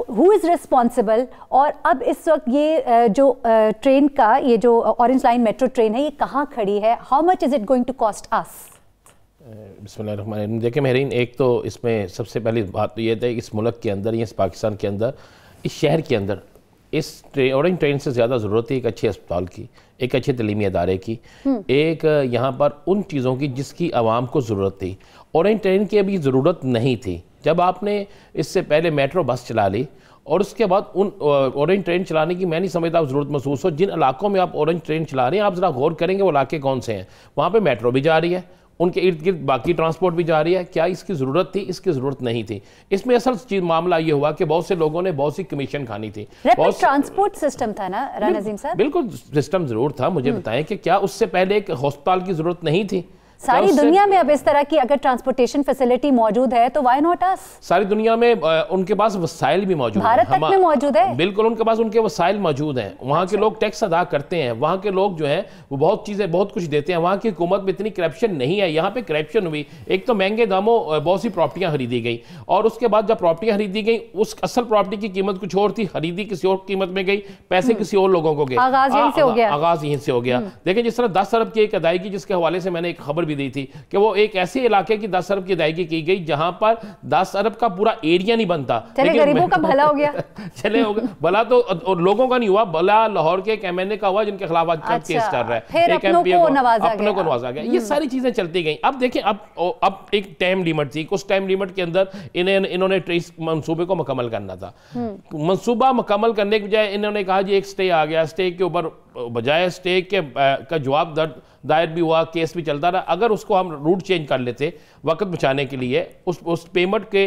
हु इज़ रिस्पॉन्सिबल, और अब इस वक्त ये जो ट्रेन का, ये जो ऑरेंज लाइन मेट्रो ट्रेन है, ये कहाँ खड़ी है, how much is it going to cost us? बिस्मिल्लाहिर्रहमानिर्रहीम। देखिए मेहरीन, एक तो इसमें सबसे पहली बात तो ये है कि इस मुल्क के अंदर, इस पाकिस्तान के अंदर, इस शहर के अंदर इस ऑरेंज ट्रेन से ज़्यादा ज़रूरत है एक अच्छे अस्पताल की, एक अच्छे तलीमी अदारे की, एक यहाँ पर उन चीज़ों की जिसकी आवाम को ज़रूरत थी। ऑरेंज ट्रेन की अभी ज़रूरत नहीं थी। जब आपने इससे पहले मेट्रो बस चला ली और उसके बाद उन ऑरेंज ट्रेन चलाने की मैं नहीं समझता ज़रूरत महसूस हो। जिन इलाकों में आप ऑरेंज ट्रेन चला रहे हैं, आप ज़रा गौर करेंगे वो इलाके कौन से हैं। वहाँ पे मेट्रो भी जा रही है, उनके इर्द गिर्द बाकी ट्रांसपोर्ट भी जा रही है। क्या इसकी ज़रूरत थी? इसकी ज़रूरत नहीं थी। इसमें असल चीज मामला ये हुआ कि बहुत से लोगों ने बहुत सी कमीशन खानी थी। ट्रांसपोर्ट सिस्टम था ना राना नजीम साहब? बिल्कुल सिस्टम ज़रूर था। मुझे बताएं कि क्या उससे पहले एक अस्पताल की ज़रूरत नहीं थी? सारी दुनिया में अब इस तरह की अगर ट्रांसपोर्टेशन फैसिलिटी मौजूद है तो व्हाई नॉट अस? सारी दुनिया में उनके पास वसाइल भी मौजूद हैं। भारत तक में मौजूद है। बिल्कुल, उनके पास उनके वसाइल मौजूद हैं। वहाँ के लोग टैक्स अदा करते हैं, वहाँ के लोग जो हैं वो बहुत चीज़ें बहुत कुछ देते हैं। वहाँ की हुकूमत में इतनी करप्शन नहीं है। यहाँ पे करप्शन हुई। एक तो महंगे दामों बहुत सी प्रॉपर्टियाँ खरीदी गई और उसके बाद जब प्रॉपर्टियाँ खरीदी गई उस असल प्रॉपर्टी की कीमत कुछ और थी, खरीदी किसी और कीमत में गई, पैसे किसी और लोगों को गए। आगाज यहीं से हो गया। देखिए जिस तरह 10 अरब की एक अदायगी जिसके हवाले से मैंने एक खबर भी दी थी कि एक ऐसे इलाके की 10 अरब की अदायगी की गई जहां पर 10 अरब का पूरा एरिया नहीं बनता। चले गरीबों का भला हो गया। चले हो गया भला, तो और लोगों का नहीं हुआ भला, लाहौर के एक एमएनए का हुआ जिनके खिलाफ आज केस चल रहा है। एक एमपी को नवाजा गया। ये सारी चीजें चलती गई। अब देखें, अब एक टाइम लिमिट थी। उस टाइम लिमिट के अंदर इन्होंने ट्रेस मंसूबे को मुकम्मल करना था। मंसूबा मुकम्मल करने के बजाय इन्होंने कहा जी एक स्टे आ गया। स्टे के ऊपर बजाय स्टे के का जवाब दायर भी हुआ, केस भी चलता रहा। अगर उसको हम रूट चेंज कर लेते वक्त बचाने के लिए, उस पेमेंट के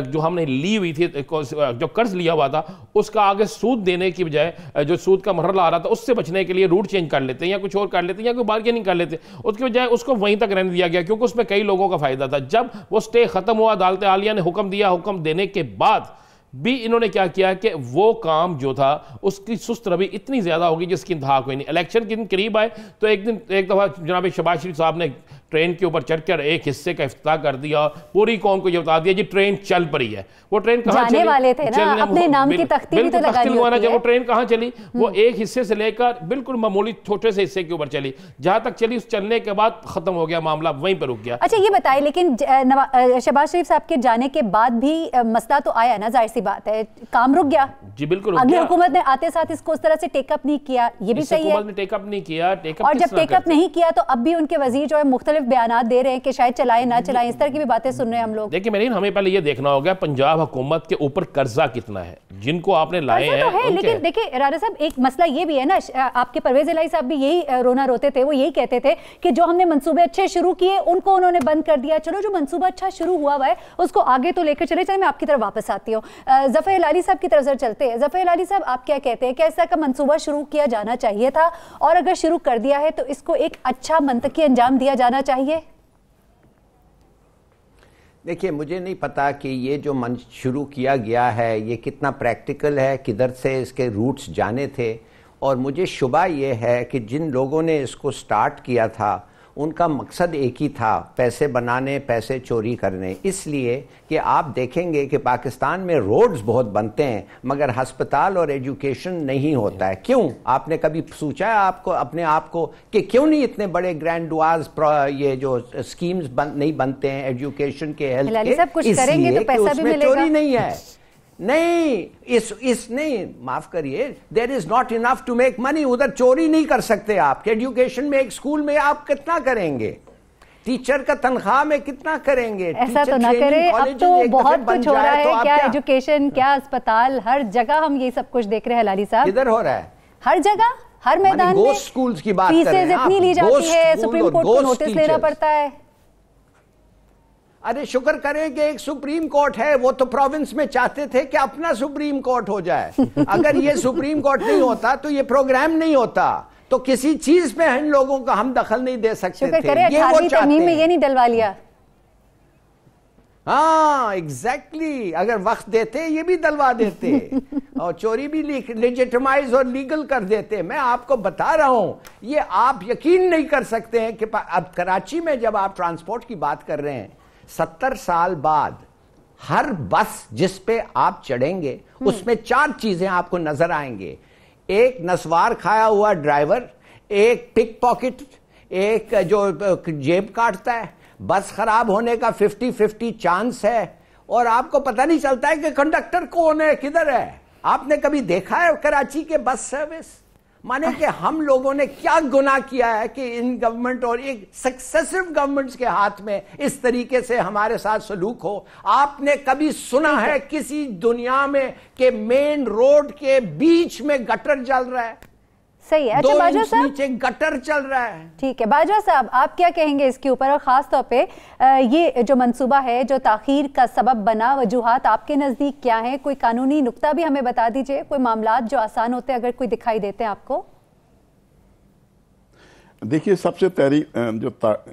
जो हमने ली हुई थी, जो कर्ज लिया हुआ था, उसका आगे सूद देने की बजाय जो सूद का मरहला आ रहा था उससे बचने के लिए रूट चेंज कर लेते या कुछ और कर लेते या कोई बार्गेनिंग कर लेते। उसके बजाय उसको वहीं तक रहने दिया गया क्योंकि उसमें कई लोगों का फायदा था। जब वो स्टे खत्म हुआ, अदालत आलिया ने हुक्म दिया, हुक्म देने के बाद भी इन्होंने क्या किया कि वो काम जो था उसकी सुस्त रवि इतनी ज्यादा होगी जिसकी इंतहा कोई नहीं। इलेक्शन के दिन करीब आए तो एक दफा जनाब शहबाज शरीफ साहब ने ट्रेन के ऊपर चढ़कर एक हिस्से का इफ्तिताह कर दिया, पूरी कौम को ये बता दिया जी ट्रेन चल पड़ी है। वो ट्रेन कहाँ चली? वाले थे ना, अपने नाम की तख्ती भी तो लगानी होती है। वो ट्रेन कहाँ चली? वो एक हिस्से से लेकर बिल्कुल मामूली छोटे से हिस्से के ऊपर चली। जहां तक चली, उस चलने के बाद खत्म हो गया मामला, वहीं पर रुक गया। अच्छा ये बताइए, लेकिन शहबाज शरीफ साहब के जाने के बाद भी मसला तो आया ना, जाहिर सी बात है, काम रुक गया। जी बिल्कुल। अगली हुकूमत ने आते साथ इसको उस तरह से टेकअप नहीं किया, ये भी सही है। हुकूमत ने टेकअप नहीं किया। और जब टेकअप नहीं किया तो अब भी उनके वजीर जो है मुख्तलिफ बयान दे रहे हैं कि शायद चलाए ना चलाए, इस तरह की भी बातें सुन रहे हैं हम लोग। देखिए मेरीन, हमें पहले ये देखना होगा पंजाब हुकूमत के ऊपर कर्जा कितना है जिनको आपने लाए हैं। तो है, लेकिन देखिए राना साहब, एक मसला ये भी है ना, आपके परवेज इलाही साहब भी यही रोना रोते थे। वो यही कहते थे कि जो हमने मंसूबे अच्छे शुरू किए उनको उन्होंने बंद कर दिया। चलो जो मंसूबा अच्छा शुरू हुआ है उसको आगे तो लेकर चले। मैं आपकी तरफ वापस आती हूँ, ज़फ़र इलाही साहब की तरफ से चलते हैं। ज़फ़र इलाही साहब, आप क्या कहते हैं, क्या इस तरह का मंसूबा शुरू किया जाना चाहिए था? और अगर शुरू कर दिया है तो इसको एक अच्छा मंतकी अंजाम दिया जाना चाहिए? देखिए, मुझे नहीं पता कि ये जो मंच शुरू किया गया है ये कितना प्रैक्टिकल है, किधर से इसके रूट्स जाने थे। और मुझे शुबा ये है कि जिन लोगों ने इसको स्टार्ट किया था उनका मकसद एक ही था, पैसे बनाने, पैसे चोरी करने। इसलिए कि आप देखेंगे कि पाकिस्तान में रोड्स बहुत बनते हैं मगर हस्पताल और एजुकेशन नहीं होता है। क्यों? आपने कभी सोचा है आपको अपने आप को कि क्यों नहीं इतने बड़े ग्रैंड दुआज ये जो स्कीम्स नहीं बनते हैं एजुकेशन के, हेल्थ के? इसलिए कि उसमें चोरी नहीं है। नहीं, माफ करिए, there is not enough to make money. उधर चोरी नहीं कर सकते आप। एजुकेशन में एक स्कूल में आप कितना करेंगे? टीचर का तनख्वाह में कितना करेंगे? ऐसा तो ना करें। अब तो बहुत कुछ हो रहा है, क्या एजुकेशन, क्या अस्पताल, हर जगह हम ये सब कुछ देख रहे हैं। लाली साहब, किधर हो रहा है? हर जगह, हर मैदान में स्कूल्स की बात कर रहे हैं। इतनी ली जाती है, सुप्रीम कोर्ट को नोटिस लेना पड़ता है। अरे शुक्र करें कि एक सुप्रीम कोर्ट है। वो तो प्रोविंस में चाहते थे कि अपना सुप्रीम कोर्ट हो जाए। अगर ये सुप्रीम कोर्ट नहीं होता तो ये प्रोग्राम नहीं होता, तो किसी चीज में इन लोगों का हम दखल नहीं दे सकते थे। ये वो चाहते हैं। में ये नहीं डलवा लिया। हाँ एग्जैक्टली, अगर वक्त देते ये भी डलवा देते और चोरी भी लेजिटिमाइज और लीगल कर देते। मैं आपको बता रहा हूं, ये आप यकीन नहीं कर सकते हैं कि अब कराची में जब आप ट्रांसपोर्ट की बात कर रहे हैं, 70 साल बाद हर बस जिस पे आप चढ़ेंगे उसमें 4 चीजें आपको नजर आएंगे। एक नस्वार खाया हुआ ड्राइवर, एक पिक पॉकेट, एक जो जेब काटता है, बस खराब होने का 50-50 चांस है, और आपको पता नहीं चलता है कि कंडक्टर कौन है, किधर है। आपने कभी देखा है कराची के बस सर्विस? माने कि हम लोगों ने क्या गुनाह किया है कि इन गवर्नमेंट और एक सक्सेसिव गवर्नमेंट्स के हाथ में इस तरीके से हमारे साथ सलूक हो। आपने कभी सुना है किसी दुनिया में कि मेन रोड के बीच में गटर चल रहा है? सही है। अच्छा बाजवा साहब, नीचे गटर चल रहा है। ठीक है बाजवा साहब, आप क्या कहेंगे इसके ऊपर, और खास तौर पे ये जो मंसूबा है जो ताखीर का सबब बना, वजूहात आपके नजदीक क्या है? कोई कानूनी नुक्ता भी हमें बता दीजिए, कोई मामलात जो आसान होते हैं अगर कोई दिखाई देते हैं आपको। देखिए, सबसे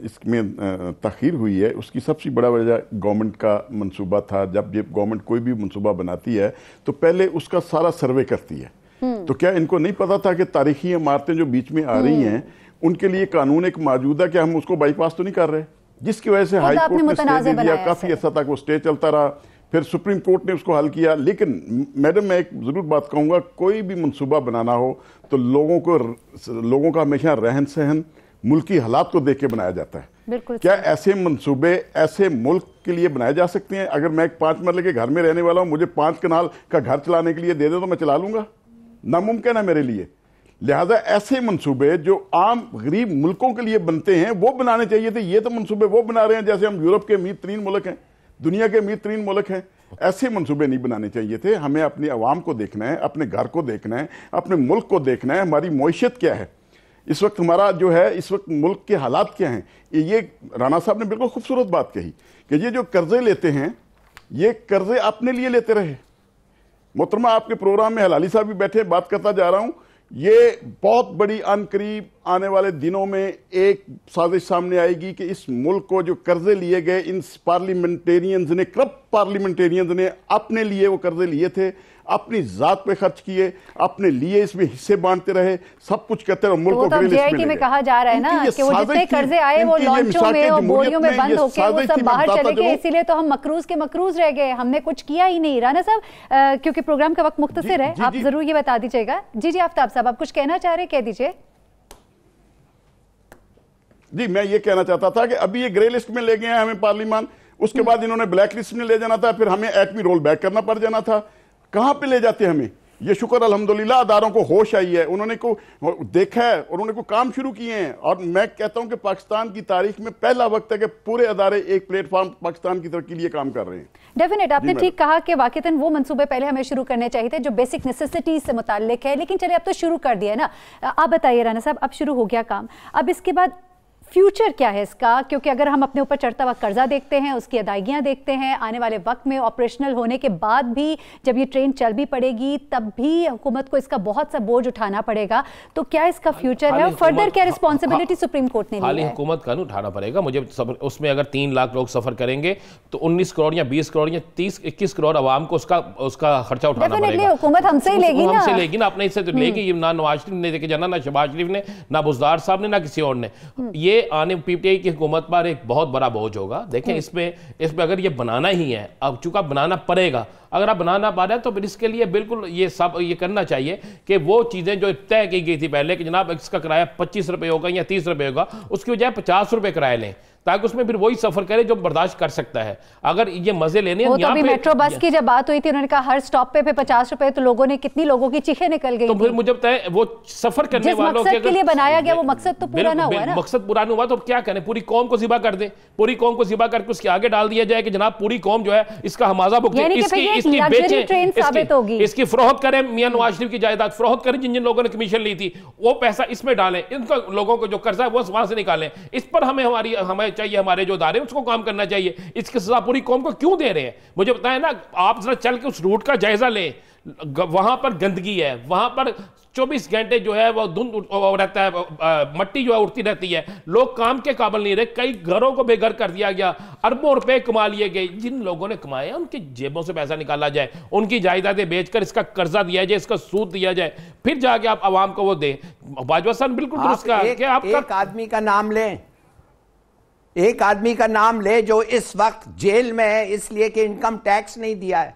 इसमें ताखीर हुई है, उसकी सबसे बड़ा वजह गवर्नमेंट का मंसूबा था। जब गवर्नमेंट कोई भी मंसूबा बनाती है तो पहले उसका सारा सर्वे करती है। तो क्या इनको नहीं पता था कि तारीखी इमारतें जो बीच में आ रही हैं उनके लिए कानून एक मौजूद है कि हम उसको बाईपास तो नहीं कर रहे, जिसकी वजह से हाई कोर्ट ने स्टे दे दिया, काफी अर्सा तक वो स्टे चलता रहा, फिर सुप्रीम कोर्ट ने उसको हल किया। लेकिन मैडम, मैं एक जरूर बात कहूंगा, कोई भी मंसूबा बनाना हो तो लोगों का हमेशा रहन सहन, मुल्की हालात को देख के बनाया जाता है। क्या ऐसे मंसूबे ऐसे मुल्क के लिए बनाए जा सकते हैं? अगर मैं एक 5 मरले के घर में रहने वाला हूं, मुझे 5 कनाल का घर चलाने के लिए दे दे तो मैं चला लूंगा? नामुमकिन है मेरे लिए। लिहाजा ऐसे मंसूबे जो आम गरीब मुल्कों के लिए बनते हैं वो बनाने चाहिए थे। ये तो मंसूबे वो बना रहे हैं जैसे हम यूरोप के अमीर तरीन मुल्क हैं, दुनिया के अमीर तरीन मुल्क हैं। ऐसे मंसूबे नहीं बनाने चाहिए थे। हमें अपनी आवाम को देखना है, अपने घर को देखना है, अपने मुल्क को देखना है, हमारी मईशत क्या है इस वक्त, हमारा जो है इस वक्त मुल्क के हालात क्या हैं। ये राना साहब ने बिल्कुल खूबसूरत बात कही कि ये जो कर्जे लेते हैं ये कर्जे अपने लिए लेते रहे। मोहतरमा, आपके प्रोग्राम में हलाली साहब भी बैठे, बात करता जा रहा हूं, ये बहुत बड़ी अनकरीब आने वाले दिनों में एक साजिश सामने आएगी कि इस मुल्क को जो कर्जे लिए गए, इन पार्लियामेंटेरियंस ने, करप्ट पार्लियामेंटेरियंस ने अपने लिए वो कर्जे लिए थे, अपनी जात पे खर्च किए, अपने लिए इसमें हिस्से बांटते रहे, सब कुछ करते रहे, मुल्क को ग्रे लिस्ट में ले में कहा जा रहा है ना कि वो जितने कर्जे आए वो लॉन्चों में और बोरियों में बंद होके वो सब बाहर चले गए, इसीलिए तो हम मकरूज के मकरूज रह गए, हमने कुछ किया ही नहीं। राना साहब, क्योंकि प्रोग्राम का वक्त मुख्तसर है, आप जरूर ये बता दीजिएगा। जी आफ्ताब साहब, आप कुछ कहना चाह रहे, कह दीजिए। जी, मैं ये कहना चाहता था कि अभी ये ग्रे लिस्ट में ले गए हैं हमें पार्लियामान, उसके बाद इन्होंने ब्लैक लिस्ट में ले जाना था, फिर हमें एक्ट में रोल बैक करना पड़ जाना था। कहां पे ले जाते हमें? ये शुक्र अल्हम्दुलिल्लाह अदारों को होश आई है, उन्होंने को देखा है और उन्होंने को काम शुरू किए हैं। और मैं कहता हूं कि पाकिस्तान की तारीख में पहला वक्त है कि पूरे अदारे एक प्लेटफॉर्म पाकिस्तान की तरक्की के लिए काम कर रहे हैं। डेफिनेट, आपने ठीक कहा कि वाकईतन वो मंसूबे पहले हमें शुरू करने चाहिए थे जो बेसिक नेसेसिटीज से मुताल्लिक है, लेकिन चलिए अब तो शुरू कर दिया ना। आप बताइए राना साहब, अब शुरू हो गया काम, अब इसके बाद फ्यूचर क्या है इसका? क्योंकि अगर हम अपने ऊपर चढ़ता हुआ कर्जा देखते हैं, उसकी अदायगियां देखते हैं, आने वाले वक्त में ऑपरेशनल होने के बाद भी जब ये ट्रेन चल भी पड़ेगी तब भी हुकूमत को इसका बहुत सा बोझ उठाना पड़ेगा, तो क्या इसका फ्यूचर है और फर्दर क्या रिस्पॉन्सिबिलिटी सुप्रीम कोर्ट ने ली है? हाल ही हुकूमत का उठाना पड़ेगा मुझे। उसमें अगर 3 लाख लोग सफर करेंगे तो 19 करोड़ या 20 करोड़ या 30-21 करोड़ आवाम को उसका खर्चा उठाना पड़ेगा। हुकूमत हमसे ही लेगी ना, हमसे लेगी ना, अपने हिस्से तो लेगी ना। नवाज शरीफ ने लेके जाना, ना शहबाज शरीफ ने, ना बुज़दार साहब ने, ना किसी और ने। ये आने पीटीआई की हुकूमत पर एक बहुत बड़ा बोझ होगा। देखें, इसमें अगर ये बनाना ही है, अब चूंकि बनाना पड़ेगा, अगर आप बनाना पा रहे हैं तो फिर इसके लिए बिल्कुल ये करना चाहिए कि वो चीजें जो तय की गई थी पहले कि जनाब इसका किराया 25 रुपए होगा या 30 रुपए होगा, उसकी बजाय 50 रुपए किराया लें, ताकि उसमें फिर वही सफर करे जो बर्दाश्त कर सकता है। अगर ये मजे लेने हैं, तो मेट्रो बस की जब बात हुई थी, उन्होंने कहा हर स्टॉप पे 50 रुपए, तो लोगों ने कितनी लोगों की चीखें निकल गई। तो फिर मुझे बताएं, वो सफर करने वालों के लिए बनाया गया वो मकसद तो पूरा ना हुआ ना। मकसद पूरा नहीं हुआ तो क्या करें? पूरी कौम को ज़िबा कर दें, पूरी कौम को ज़िबा करके उसके आगे डाल दिया जाए कि जनाब पूरी कौम जो है इसका हमाजा भुगते, इसकी बेचें, इसकी फरोख्त करें, मियां नवाज शरीफ की जायदाद फरोख्त करें, जिन लोगों ने कमीशन ली थी वो पैसा इसमें डालें, इनका लोगों को जो कर्जा है वो वहां से निकालें। इस पर हमें चाहिए, हमारे जो इदारे उसको काम करना चाहिए। इसकी सजा पूरी कौम को क्यों दे रहे हैं? मुझे बताएं ना, आप जरा चल के उस रूट का जायजा लें, वहां पर गंदगी है, वहां पर 24 घंटे जो है वो धुंध रहता है, मट्टी जो है उड़ती रहती है, लोग काम के काबिल नहीं रहे, कई घरों को बेघर कर दिया गया, अरबों रुपए कमा लिए गए। जिन लोगों ने कमाए उनकी जेबों से पैसा निकाला जाए, उनकी जायदादें बेचकर इसका कर्जा दिया जाए, इसका सूद दिया जाए, फिर जाके आप आवाम को वो दे। बाजवा साहब बिल्कुल दुरुस्त कहा कि आप एक आदमी का नाम लें, एक आदमी का नाम ले जो इस वक्त जेल में है इसलिए कि इनकम टैक्स नहीं दिया है।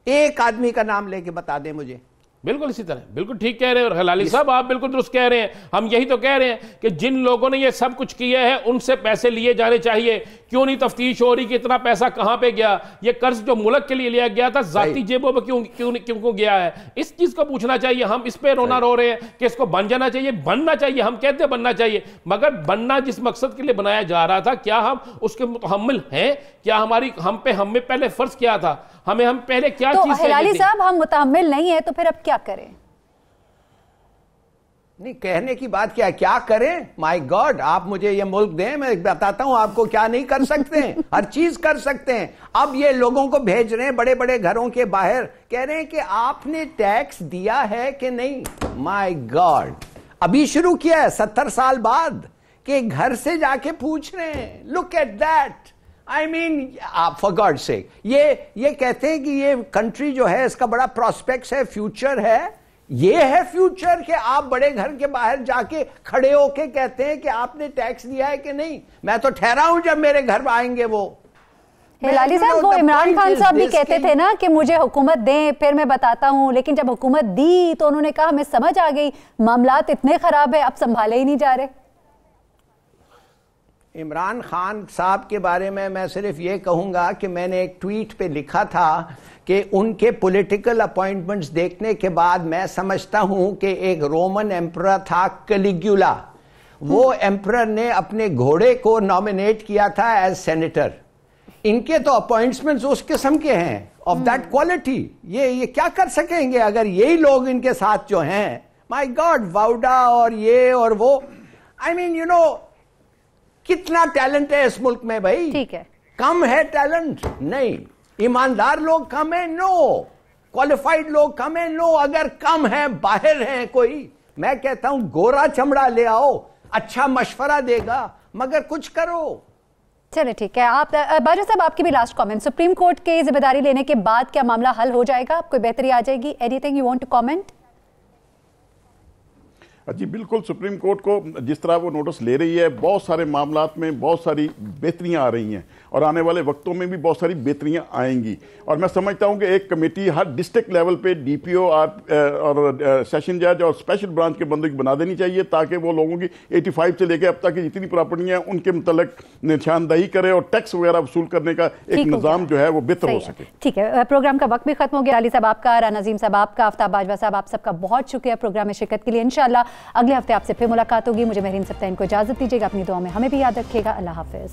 एक आदमी का नाम लेके बता दें मुझे। बिल्कुल इसी तरह, बिल्कुल ठीक कह रहे हैं। और हलाली साहब आप बिल्कुल दुरुस्त कह रहे हैं। हम यही तो कह रहे हैं कि जिन लोगों ने ये सब कुछ किया है उनसे पैसे लिए जाने चाहिए। क्यों नहीं तफ्तीश हो रही कि इतना पैसा कहां पे गया? ये कर्ज जो मुल्क के लिए लिया गया था जाती जेबों में क्यों गया है? इस चीज को पूछना चाहिए। हम इस पे रोना रो रहे हैं कि इसको बन जाना चाहिए, बनना चाहिए। हम कहते हैं बनना चाहिए, मगर बनना जिस मकसद के लिए बनाया जा रहा था, क्या हम उसके मुतहम्मिल हैं? क्या हम में पहले फर्ज क्या था? हम पहले क्या तो चीज हिलाली साहब हम मुतहम्मिल नहीं है तो फिर अब क्या करें? नहीं, कहने की बात क्या करें? माय गॉड, आप मुझे ये मुल्क दें, मैं बताता हूं आपको क्या नहीं कर सकते हैं। हर चीज कर सकते हैं। अब ये लोगों को भेज रहे हैं बड़े बड़े घरों के बाहर, कह रहे हैं कि आपने टैक्स दिया है कि नहीं। माय गॉड, अभी शुरू किया है 70 साल बाद कि घर से जाके पूछ रहे हैं। Look at that. I mean, for God sake, ये कहते हैं कि ये कंट्री जो है इसका बड़ा प्रॉस्पेक्ट्स है, फ्यूचर है। ये है फ्यूचर कि आप बड़े घर के बाहर जाके खड़े होके कहते हैं कि आपने टैक्स दिया है कि नहीं। मैं तो ठहरा हूं जब मेरे घर आएंगे वो। हिलाली साहब, वो इमरान खान साहब भी कहते थे ना कि मुझे हुकूमत दें फिर मैं बताता हूं, लेकिन जब हुकूमत दी तो उन्होंने कहा हमें समझ आ गई मामलात इतने खराब है, अब संभाले ही नहीं जा रहे। इमरान खान साहब के बारे में मैं सिर्फ ये कहूंगा कि मैंने एक ट्वीट पे लिखा था कि उनके पॉलिटिकल अपॉइंटमेंट्स देखने के बाद मैं समझता हूं कि एक रोमन एम्परर था कैलिगुला, वो एम्परर ने अपने घोड़े को नॉमिनेट किया था एज सेनेटर। इनके तो अपॉइंटमेंट्स उस किस्म के हैं, ऑफ दैट क्वालिटी। ये क्या कर सकेंगे अगर यही लोग इनके साथ जो हैं? माय गॉड, वाउडा और ये और वो, आई मीन यू नो, कितना टैलेंट है इस मुल्क में भाई। ठीक है, कम है टैलेंट? नहीं। ईमानदार लोग कम है? नो। क्वालिफाइड लोग कम है? नो। अगर कम है, बाहर है कोई, मैं कहता हूं गोरा चमड़ा ले आओ, अच्छा मशवरा देगा, मगर कुछ करो। चलिए ठीक है। आप बाजवा साहब, आपकी भी लास्ट कमेंट। सुप्रीम कोर्ट की जिम्मेदारी लेने के बाद क्या मामला हल हो जाएगा? कोई बेहतरी आ जाएगी? Anything you want to comment? जी बिल्कुल, सुप्रीम कोर्ट को जिस तरह वो नोटिस ले रही है, बहुत सारे मामलात में बहुत सारी बेहतरियां आ रही हैं और आने वाले वक्तों में भी बहुत सारी बेहतरियां आएंगी। और मैं समझता हूं कि एक कमेटी हर डिस्ट्रिक्ट लेवल पे डीपीओ और सेशन जज और स्पेशल ब्रांच के बंदे की बना देनी चाहिए, ताकि वो लोगों की 85 से लेकर अब तक की जितनी प्रॉपर्टियां हैं उनके मुतल्लिक निशानदही करे और टैक्स वगैरह वसूल करने का एक निज़ाम जो है वो बेहतर हो सके। ठीक है, प्रोग्राम का वक्त भी खत्म हो गया। अली साहब आपका, राना नजीम साहब आपका, आफ्ताब बाजवा साहब आप सबका बहुत शुक्रिया प्रोग्राम में शिरकत के लिए। इंशाल्लाह अगले हफ्ते आपसे फिर मुलाकात होगी। मुझे महरीन सत्तैन को इजाजत दीजिएगा। अपनी दुआ में हमें भी याद रखिएगा। अल्लाह हाफिज।